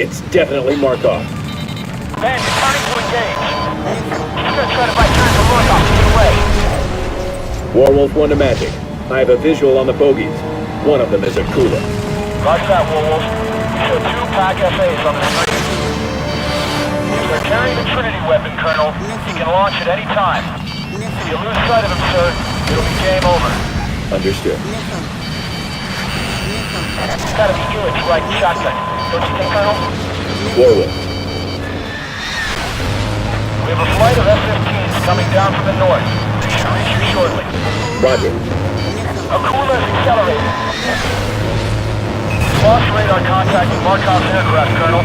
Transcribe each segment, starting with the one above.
It's definitely Markov. Ben, you're turning to engage. He's gonna try to buy time for Markov to get away. Warwolf 1 to Magic. I have a visual on the bogies. One of them is a Kula. Roger that, Warwolf. You show 2 PAC FAs on the street. If they're carrying the Trinity weapon, Colonel, he can launch at any time. If you lose sight of him, sir, it'll be game over. Understood. It's gotta be Helix riding shotgun. Don't you think, Colonel? Warwolf. We have a flight of F-15s coming down from the north. They should reach you shortly. Roger. Akula is accelerating. Lost radar contact with Markov's aircraft, Colonel.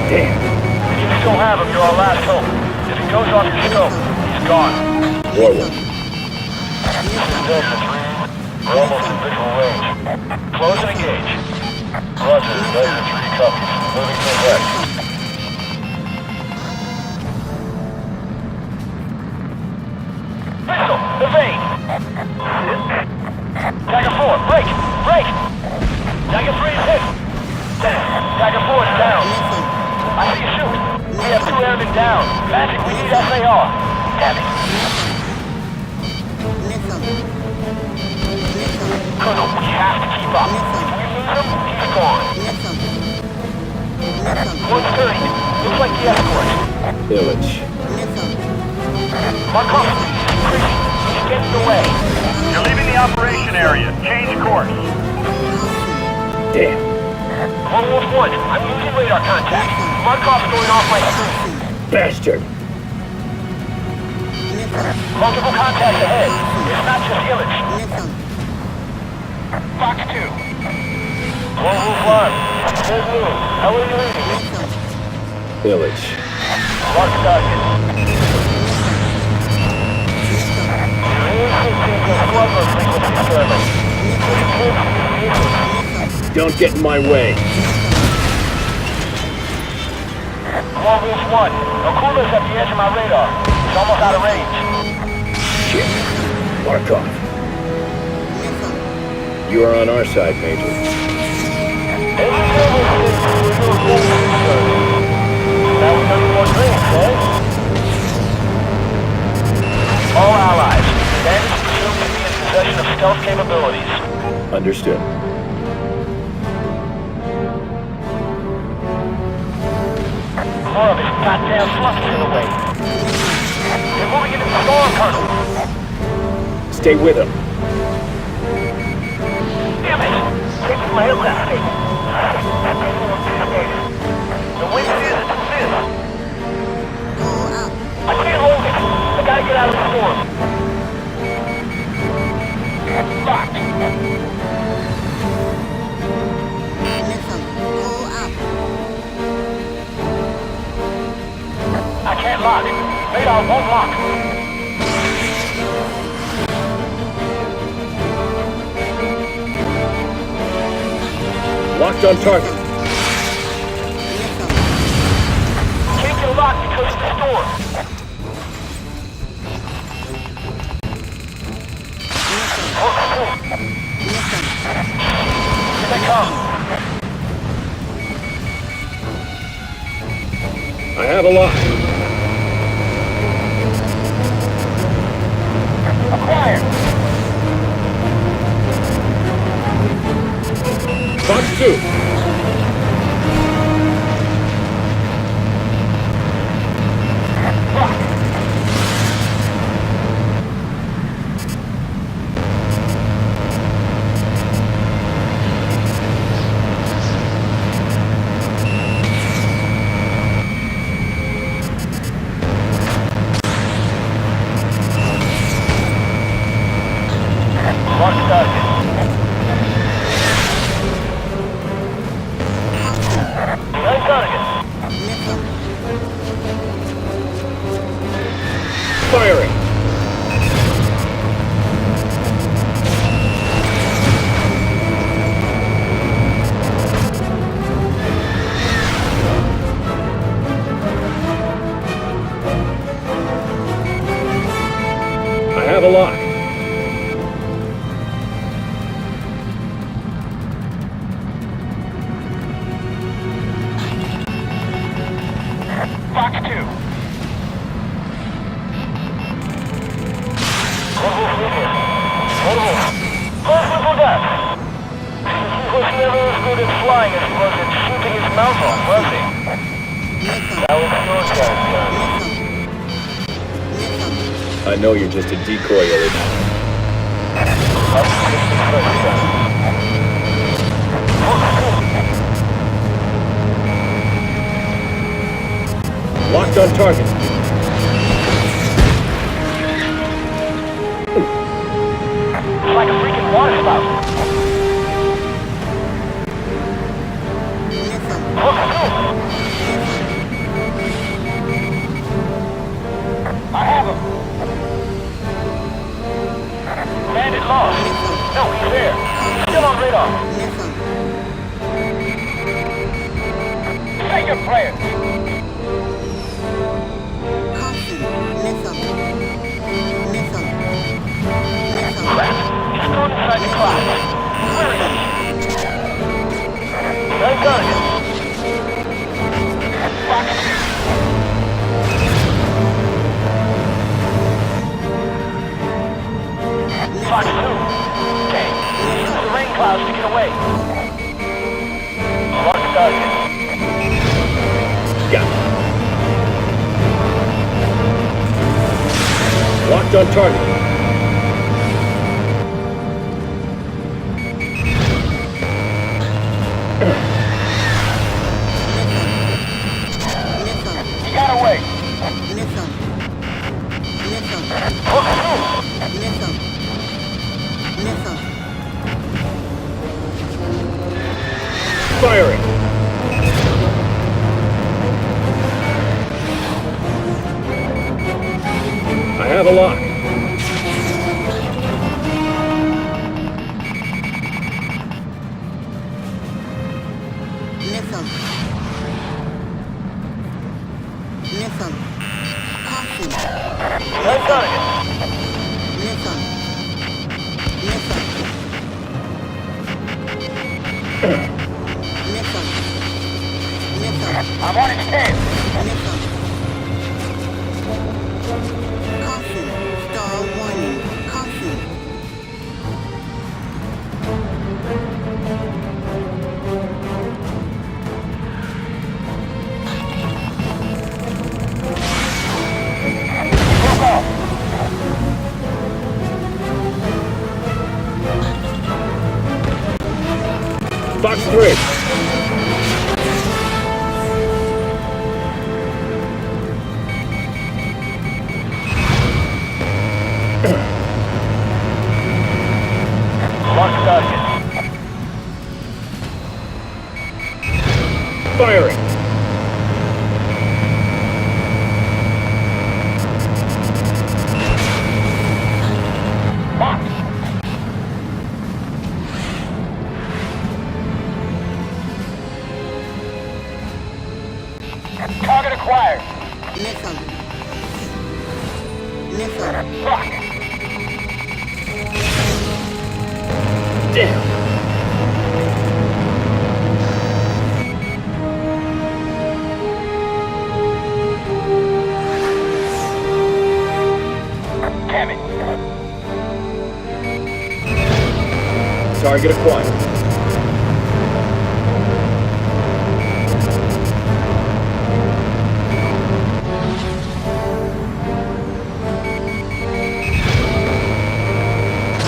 Damn. If you still have him, you're our last hope. If he goes off your scope, he's gone. Warwolf. This is Delta 3. We're almost in visual range. Close and engage. Roger, Delta 3 copies. Moving to effect. Pistol, evade! Dagger 4, break! Break! Dagger 3 is hit! Dagger 4 is down. I see you shoot. We have 2 airmen down. Magic, we need SAR. Damn it. Colonel, we have to keep up. If we lose him, he's gone. 130. Looks like the escort. Illich. Markov, increasing. He's getting away. You're leaving the operation area. Change course. Damn. Warwolf 1, I'm losing radar contact. Markov's going off my screen. Bastard. Multiple contacts ahead. It's not just Illich. Fox 2. Warwolf 1. Good news. How are you leaving? Illich. Mark target. Don't get in my way. Warwolf 1. Akula's at the edge of my radar. He's almost out of range. Shit. Markov. You are on our side, Major. Now we know you more drinks, eh? All allies. Bandits presumed to be in possession of stealth capabilities. Understood. More of his goddamn flunkies in the way. They're moving into the storm, Colonel. Stay with him. Damn it! Take my aircraft station. The wind is thin. I can't hold it. I gotta get out of the storm. Locked. I can't lock. Radar won't lock. Locked on target. Can't get a lock because of the storm. Here they come. I have a lock. Acquired. Fox 2. Lock. Mark target. Behind target. Firing. I have a lock. Close for death. He was never as good at flying as he was at shooting his mouth off, was he? That was your guy's gun. I know you're just a decoy, Illich. That's just the first gun. Locked on target. It's like a freaking water spout. I have him. Bandit lost. No, he's there. He's still on radar. Say your prayer. Crap. He's gone inside the class. Where is he? Nice gun. Fox. Fox 2. Okay. Use the rain clouds to get away. Mark target. Got it. Locked on target. He got away. Hook through. Firing. I have a lock. Nice gun. I'm on its tail. Look off. Fox 3. Mark target. Firing. Mark. Target acquired. Fuck. Damn. Damn it. Target acquired.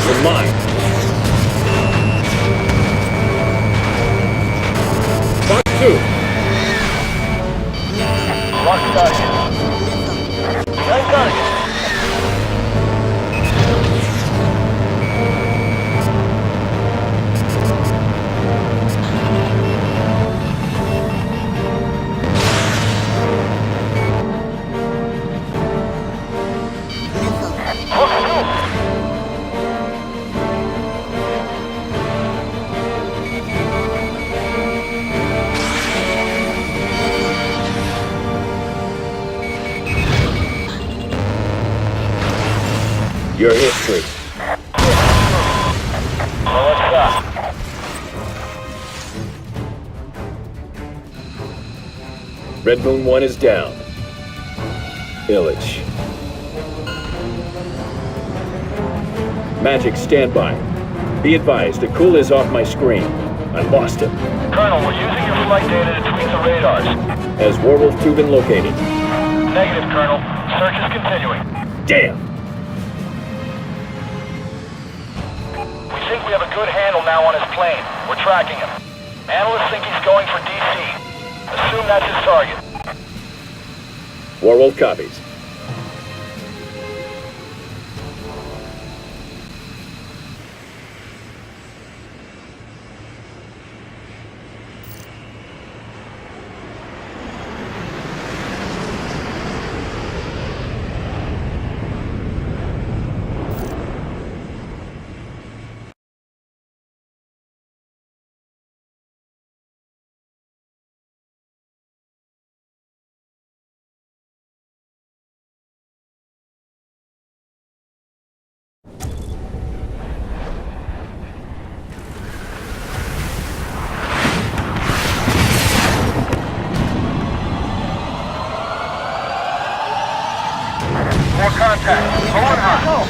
You're mine. Fox 2. Mark target. Nice target. Hook through. Your history. Well, what's up? Red Moon 1 is down. Illich. Magic, stand by. Be advised, Akul is off my screen. I lost him. Colonel, we're using your flight data to tweak the radars. Has Werewolf 2 been located? Negative, Colonel. Search is continuing. Damn! We think we have a good handle now on his plane. We're tracking him. Analysts think he's going for DC. Assume that's his target. Werewolf copies. More contact. Low and high.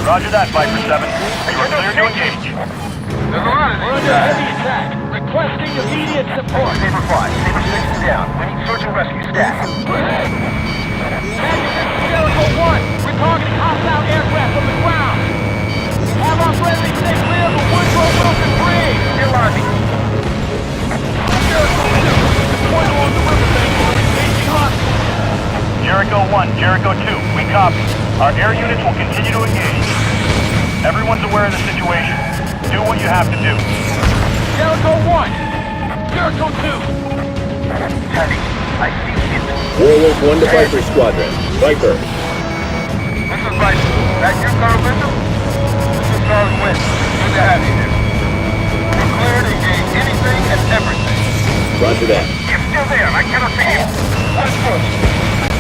Roger that, Viper 7. You are clear to engage. There's a lot of these. We're under heavy attack. Requesting immediate support. Saber 5. Saber 6 is down. We need search and rescue staff. Jericho 1. We're targeting hostile aircraft from the ground. Have our friendly stay clear of the Woodrow Wilson Bridge. Still on me. Jericho 2. Deploy along the riverbank. Engaging hostiles. Jericho 1, Jericho 2, we copy. Our air units will continue to engage. Everyone's aware of the situation. Do what you have to do. Jericho 1. Jericho 2. Heavy. I see it. Werewolf 1 to Viper Squadron. Viper. This is Viper. That you, Colonel Bishop? This is Charles Wynn. Good to have you here. We're clear to engage anything and everything. Roger that. He's still there. I cannot see him. What's first?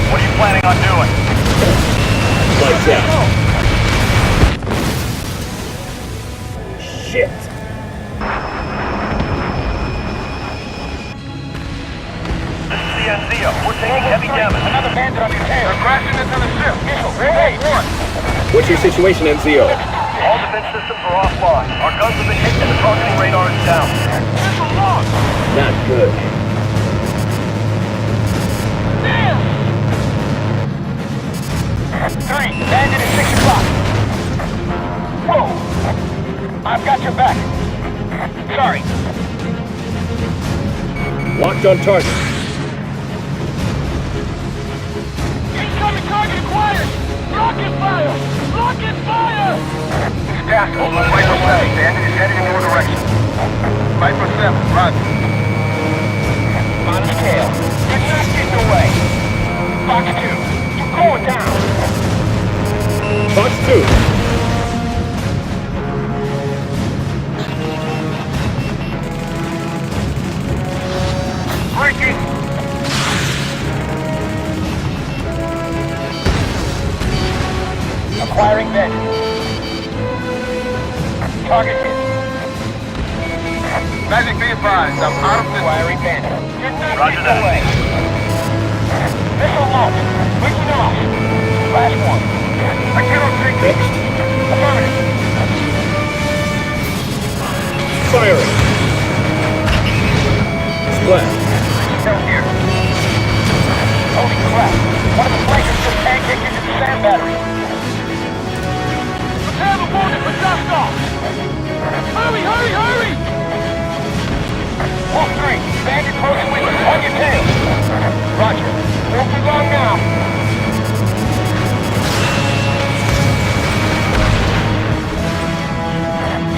What are you planning on doing? Lights out. Shit. This is the NZO. We're taking heavy damage. Another bandit on your tail. They're crashing into the ship. Hey, one. What's your situation, NZO? All defense systems are offline. Our guns have been hit and the targeting radar is down. Missile launch. Not good. Damn. 3, landed at 6 o'clock. Whoa! I've got your back. Sorry. Locked on target. Incoming target acquired! Rocket fire! Rocket fire! Staff, Viper 7, bandit is heading in your direction. Viper 7, roger. On his tail. You're not getting away. Fox 2, you're going down. Fox 2. Breaking! Acquiring bandit. Target hit. Magic, be advised, I'm out of this. Acquiring bandit. You're not Roger getting that. away. Missile launch. Breaking off. Last one. I cannot take this. Affirmative. Firing. Splash. Still here. Holy crap. One of the flankers just pancaked into the sand battery. Prepare the wounded for dust off. Hurry, hurry, hurry! Wolf 3, bandit close with you. On your tail. Roger. Won't be long now.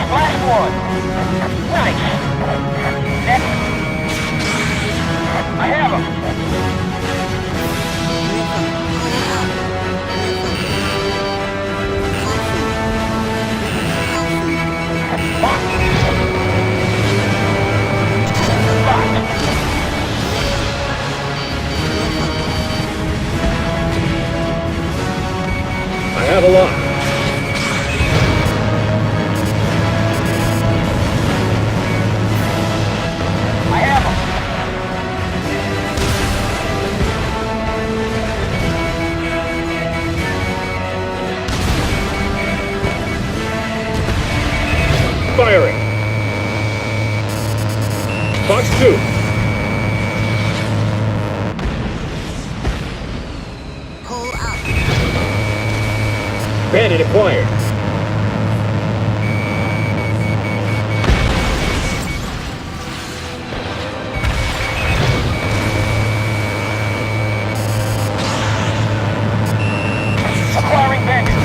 Last one. Nice. Next. I have him. Locked. Pursuit! Pull up. Bandit acquired. Acquiring bandit.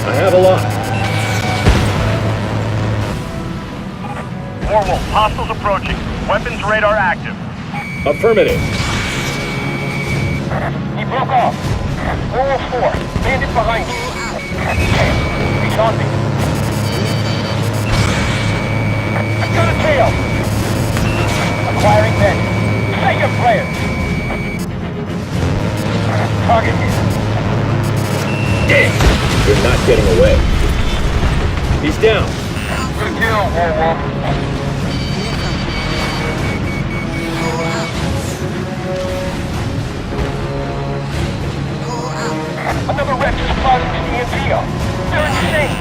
I have a lock. Warwolf, hostiles approaching. Weapons radar active. Affirmative. He broke off. Warwolf 4. Bandit behind you. He's on me. I've got a tail. Acquiring bandit. Say your prayers. Target here. You're not getting away. He's down. Good kill, Warwolf. Another wreck just plowed into the NCO. They're insane.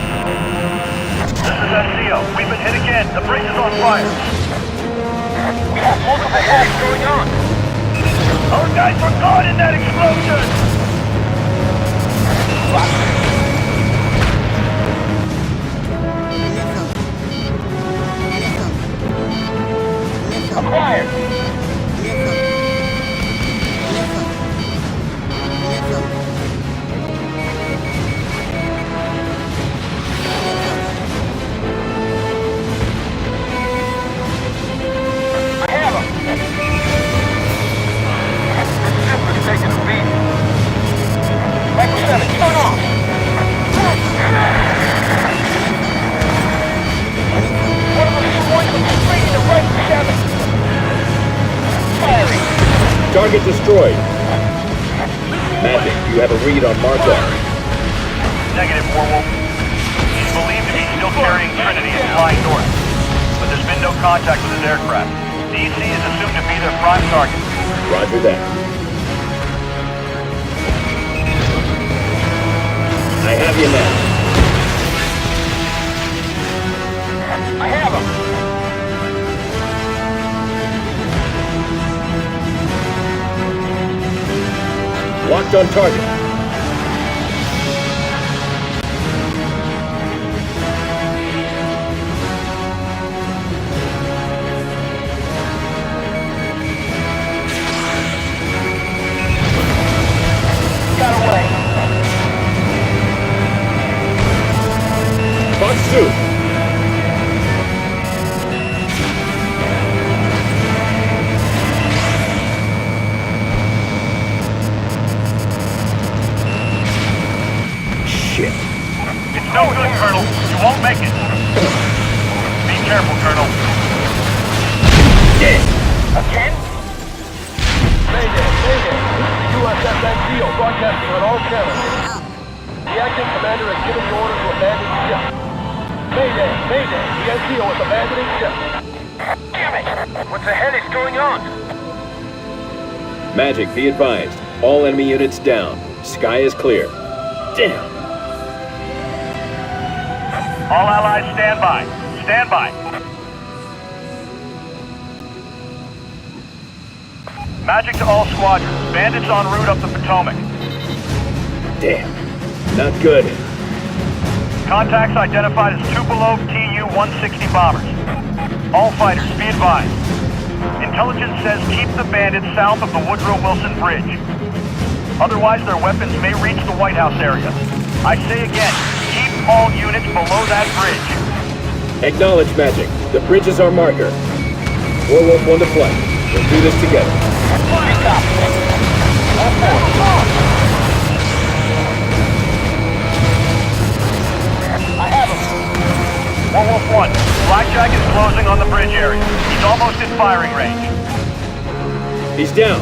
This is SCO. We've been hit again. The bridge is on fire. We have multiple attacks going on. Our guys were caught in that explosion! Acquired. I have him. This ship is taking a beat. Micro 7, turn off. One of them is going to straight into right 7. Firing. Target destroyed. Magic, you have a read on Marco. Negative, Warwolf. He's believed to be still carrying Trinity and flying north. But there's been no contact with his aircraft. The EC is assumed to be their prime target. Roger that. I have you now. I have him. Locked on target. Got away. Fox 2. Shit. It's no good, Colonel. You won't make it. Be careful, Colonel. Again? Mayday, Mayday. This is the USS NCO broadcasting on all channels. The acting commander has given the order to abandon the ship. Mayday, Mayday. The NCO is abandoning ship. Damn it! What the hell is going on? Magic, be advised. All enemy units down. Sky is clear. Damn. All allies stand by. Stand by. Magic to all squadrons. Bandits en route up the Potomac. Damn. Not good. Contacts identified as Tupolev Tu-160 bombers. All fighters, be advised. Intelligence says keep the bandits south of the Woodrow Wilson Bridge. Otherwise, their weapons may reach the White House area. I say again, keep all units below that bridge. Acknowledge, Magic. The bridge is our marker. Warwolf 1 to flight. We'll do this together. Stop. All four. I have him. Warwolf 1, Blackjack is closing on the bridge area. He's almost in firing range. He's down.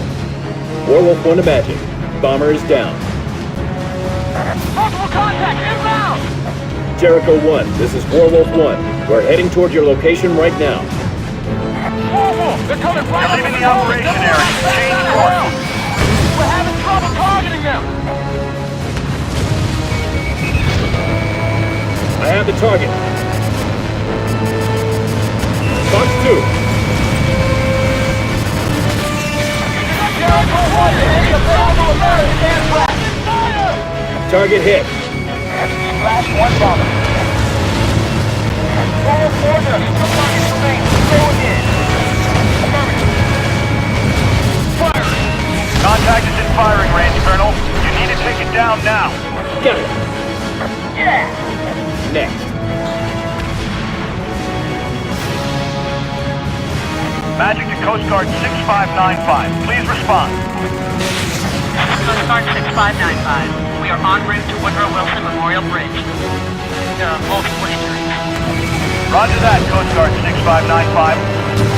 Warwolf 1 to Magic. Bomber is down. Multiple contacts inbound. Jericho 1, this is Warwolf 1. We're heading toward your location right now. They're coming right You're up leaving to the operation area. Change course. We're having trouble targeting them! I have the target. Fox 2. Jericho 1 to any available American aircraft. Target hit. Splash 1 bomber. All order. Still targets remain. Go again. Affirmative. Fire! Contact is in firing range, Colonel. You need to take it down now. Got it. Yeah! Next. Magic to Coast Guard 6595. Please respond. Coast Guard 6595. We are en route to Woodrow Wilson Memorial Bridge. There are multiple injuries. Roger that, Coast Guard 6595.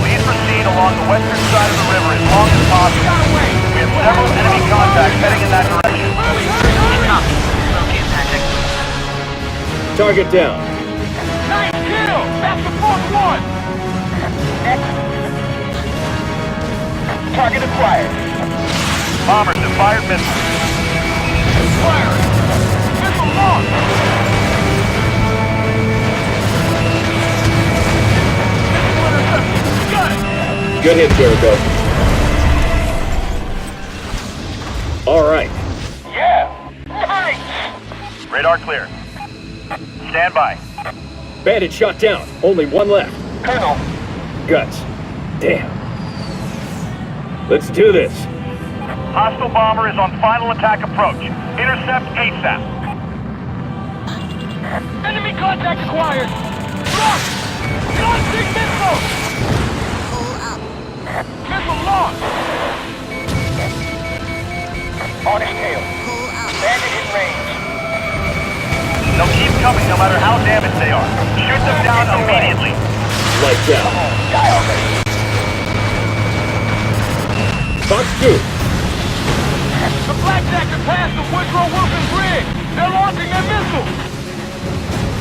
Please proceed along the western side of the river as long as possible. We have several enemy contacts heading in that direction. Copy. Locate Magic. Target down. Nice kill! That's the fourth one! Target acquired. Bombers have fired missiles. Firing! Missile launched! Missile intercepted! Got it! Good hit, Jericho. All right. Yeah! Nice! Radar clear. Stand by. Bandit shot down. Only one left. Colonel, Guts. Damn. Let's do this. Hostile bomber is on final attack approach. Intercept ASAP. enemy contact acquired! Lock! Launching missile! Pull up. Missile launched! On his tail. Pull up. Bandit in range. They'll keep coming no matter how damaged they are. Shoot them down immediately. Lights out. Die already. Fox 2. The Blackjacks have passed the Woodrow Wilson Bridge! They're launching their missiles!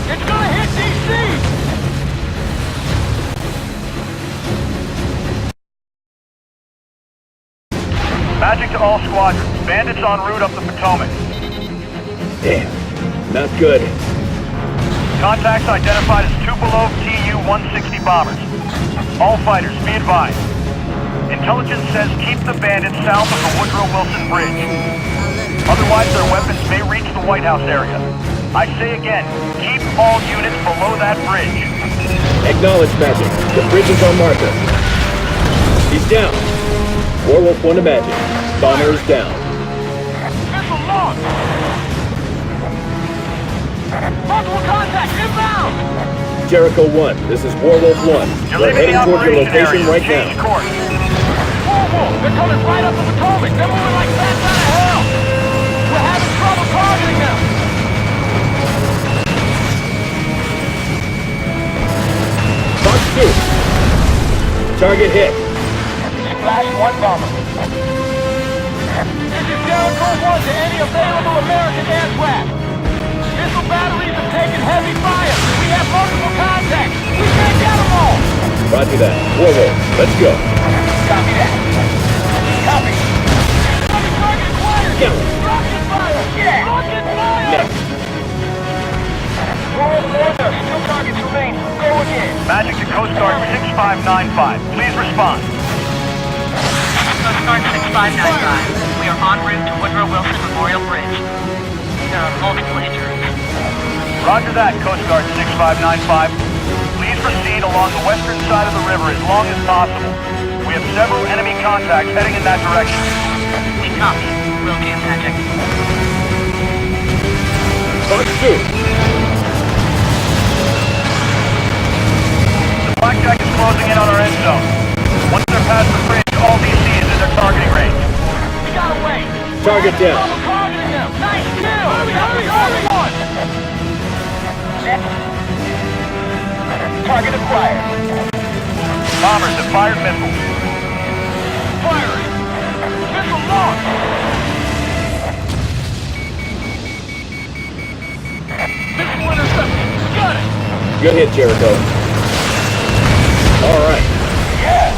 It's gonna hit DC! Magic to all squadrons. Bandits en route up the Potomac. Damn. Not good. Contacts identified as Tupolev Tu-160 bombers. All fighters, be advised. Intelligence says keep the bandits south of the Woodrow Wilson Bridge. Otherwise, their weapons may reach the White House area. I say again, keep all units below that bridge. Acknowledge Magic. The bridge is on marker. He's down. Warwolf 1 to Magic. Bomber is down. Missile launched! Multiple contacts inbound! Jericho 1. This is Warwolf 1. You're We're leaving heading the toward your operation location area. right Change now. course. Whoa, they're coming right up the Potomac! They're moving like bats out of hell! We're having trouble targeting them! Fox 2. Target hit. Splash 1 bomber. This is Jericho 1 to any available American aircraft. Missile batteries have taken heavy fire. We have multiple contacts. We can't get them all. Roger that. Warwolf, let's go. Copy that. Copy. Enemy target acquired. Go. Rocket fire. Yeah. Rocket fire. Next. Roll order. Still targets remain. Go again. Magic to Coast Guard 6595. Please respond. Coast Guard 6595. We are en route to Woodrow Wilson Memorial Bridge. There are multiple injuries. Roger that, Coast Guard 6595. Please proceed along the western side of the river as long as possible. We have several enemy contacts heading in that direction. We copy. Locate Magic. Fox 2. The Blackjack is closing in on our end zone. Once they're past the bridge, all DC is in their targeting range. We got away. Target down. We're targeting them. Nice kill. Hurry. One. Target acquired. Bombers have fired missiles. Firing. Missile launched. Missile intercepted. Got it. Good hit, Jericho. All right. Yeah.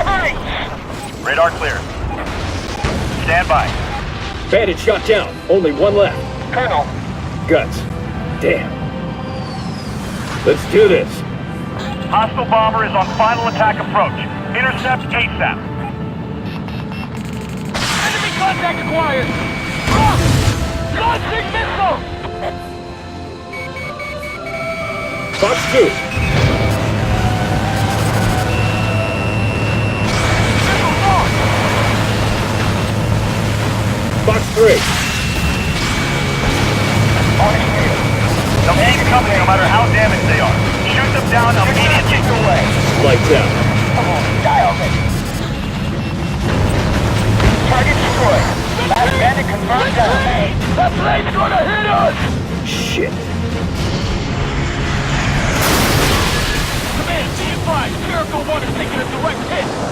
Nice. Radar clear. Stand by. Bandit shot down. Only one left. Colonel, Guts. Damn. Let's do this. Hostile bomber is on final attack approach. Intercept ASAP. enemy contact acquired! Launching missile! Fox 2. Missile launched! Fox 3. They'll keep coming no matter how damaged they are. Shoot them down immediately. Away. Lights out. Come on, dial me. Target destroyed. Last bandit confirmed down. That plane's gonna hit us! Shit. Command, be advised. Miracle 1 is taking a direct hit.